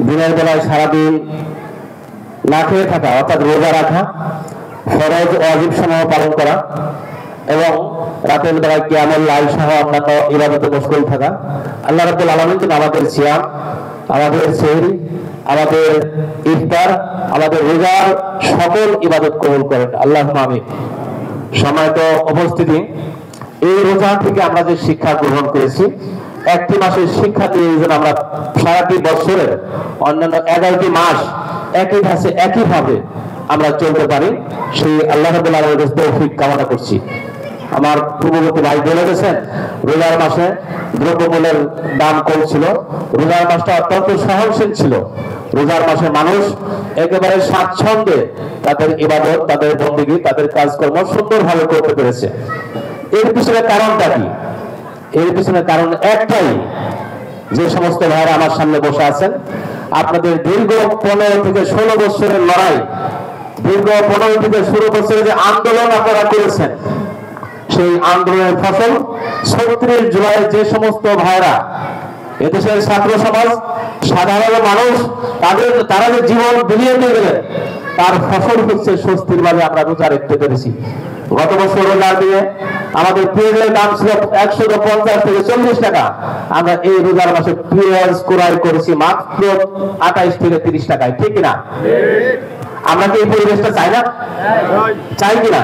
দিনের বেলায় সারাদিন না খেয়ে থাকা অর্থাৎ রোজা রাখা, ফরজ ওয়াজিব সমূহ পালন করা এবং রাতের বেলায় কিয়ামুল লাইল সহ অন্যান্য ইবাদতে মশগুল থাকা। আল্লাহ রাব্বুল আলামিন যেন আমাদের সিয়াম, আমাদের সেহরি, আমাদের ইফতার, আমাদের রোজার সকল ইবাদত কবুল করেন, আল্লাহুম্মা আমিন। সম্মানিত উপস্থিতি, এই রোজা থেকে আমরা যে শিক্ষা গ্রহণ করেছি, একটি মাসের শিক্ষা দিয়ে যেন আমরা সারাটি বছরের অন্যান্য 11টি মাস একই ধাঁচে একইভাবে আমরা চলতে পারি, সেই আল্লাহ রাব্বুল আলামিনের তৌফিক কামনা করছি। আমার পূর্ববর্তী ভাই বলে গেছেন, রোজার মাসে দ্রব্যমূল্যের দাম কম ছিল, রোজার মাসটা অত্যন্ত সহনশীল ছিল। রোজার মাসে মানুষ একেবারে স্বাচ্ছন্দ্যে তাদের ইবাদত, তাদের বন্দেগী, তাদের কাজকর্ম সুন্দরভাবে করতে পেরেছে। এর পিছনে কারণটা কি? এর পিছনে কারণ একটাই, যে সমস্ত ভাইরা আমার সামনে বসে আছেন, আপনাদের দীর্ঘ 15 থেকে 16 বছরের লড়াই, দীর্ঘ 15 থেকে 16 বছরের যে আন্দোলন আপনারা করেছেন, সেই আন্দোলনের ফসল 36 জুলাই যে সমস্ত ভাইরা, এদেশের ছাত্র সমাজ, সাধারণ মানুষ, তারা যে জীবন বিলিয়ে দিয়ে গেলেন, তার ফসল হচ্ছে স্বস্তির ভাবে আমরা রোজা রাখতে পেরেছি। গত বছর রোজা দিয়ে আমাদের পেঁয়াজের দাম ছিল 150 থেকে 40 টাকা, আমরা এই রোজার মাসে পেঁয়াজ ক্রয় করেছি মাত্র 28 থেকে 30 টাকায়, ঠিক কিনা? আমরা কি এই পরিবেশটা চাই না? চাই কিনা?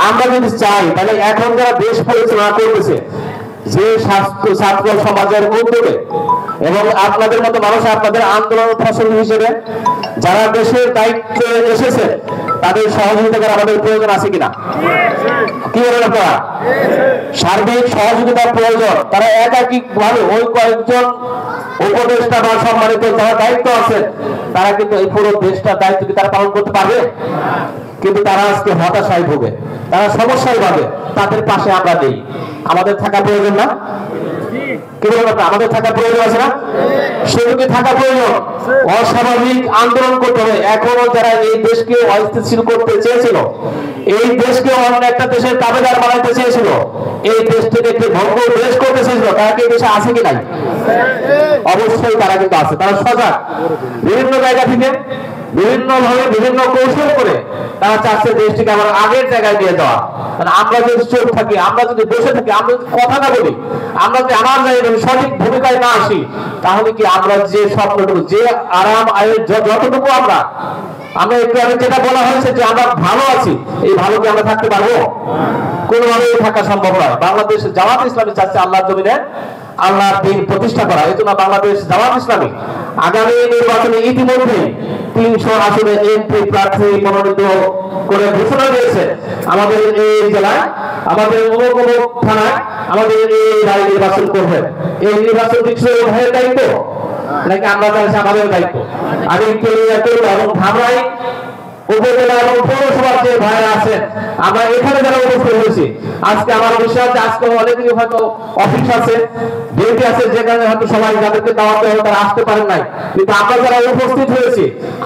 আমরা যদি চাই, তাহলে এখন যারা দেশ পরিচালনা করতেছে, যে ছাত্র সমাজের উদ্যোগে এবং আপনাদের মতো মানুষ, আপনাদের আন্দোলন ফসল হিসেবে যারা দেশের দায়িত্বে এসেছে, তাদের সহযোগিতা করা আমাদের প্রয়োজন আছে কিনা? কি বলেন আপনারা? সার্বিক সহযোগিতার প্রয়োজন। তারা একাধিকভাবে ওই কয়েকজন উপদেষ্টা বা সম্মানিত যারা দায়িত্ব আছে, তারা কিন্তু এই পুরো দেশটার দায়িত্ব কি তারা পালন করতে পারবে? কিন্তু তারা আজকে হতাশায় ভোগে, তারা সমস্যায় ভাবে। তাদের পাশে আমরা নেই। আমাদের থাকা প্রয়োজন না? কি বলেন আপনারা? আমাদের থাকা প্রয়োজন আছে না? সেদিকে থাকা প্রয়োজন। অস্বাভাবিক আন্দোলন করতে হবে। এখনো যারা এই দেশকে অস্থিতিশীল করতে চেয়েছিল, এই দেশকে অন্য একটা দেশের দাবিদার বানাইতে চেয়েছিল, এই দেশটিকে একটি ভঙ্গ দেশ করতে চেয়েছিল, তারা কি দেশে আছে কি নাই? অবশ্যই তারা কিন্তু আছে। তারা সজাগ। বিভিন্ন জায়গা থেকে বিভিন্ন ভাবে বিভিন্ন কৌশল করে তারা চাচ্ছে দেশটিকে আবার আগের জায়গায় নিয়ে যাওয়া। আমরা যদি চুপ থাকি, আমরা যদি বসে থাকি, আমরা যদি কথা না বলি, আমরা যদি আমার জায়গায় সঠিক ভূমিকায় না আসি, তাহলে কি আমরা যে স্বপ্নটুকু, যে আরাম আয়ের যতটুকু আমরা একটু আগে যেটা বলা হয়েছে যে আমরা ভালো আছি, এই ভালো কি আমরা থাকতে পারবো? কোনোভাবেই থাকা সম্ভব নয়। বাংলাদেশ জামাত ইসলামী চাচ্ছে আল্লাহর জমিনে আল্লাহর দ্বীন প্রতিষ্ঠা করা। এই জন্য বাংলাদেশ জামাত ইসলামী আগামী নির্বাচনে ইতিমধ্যে 300 আসনে এমপি প্রার্থী মনোনীত করে ঘোষণা দিয়েছে। আমাদের এই জেলায়, আমাদের অমুক অমুক থানায় আমাদের এই রায় নির্বাচন করবে। এই নির্বাচন কিছু ভাইয়ের দায়িত্ব নাকি আমরা চাইছি আমাদের দায়িত্ব? আমি এবং ধামরাই উপজেলা এবং পৌরসভার যে ভাইরা আছেন, আমরা এখানে যারা উপস্থিত হয়েছি, আজকে আমার বিশ্বাস যে আজকে অনেকেই হয়তো অফিস আছে, ডিউটি আছে, যেখানে হয়তো সবাই যাদেরকে দাওয়াত দেওয়া তারা আসতে পারেন নাই, কিন্তু আমরা যারা উপস্থিত হয়েছি,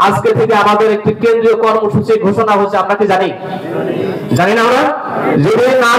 আজকে থেকে আমাদের একটি কেন্দ্রীয় কর্মসূচি ঘোষণা হচ্ছে। আমরা কি জানি? জানি না? আমরা যদি না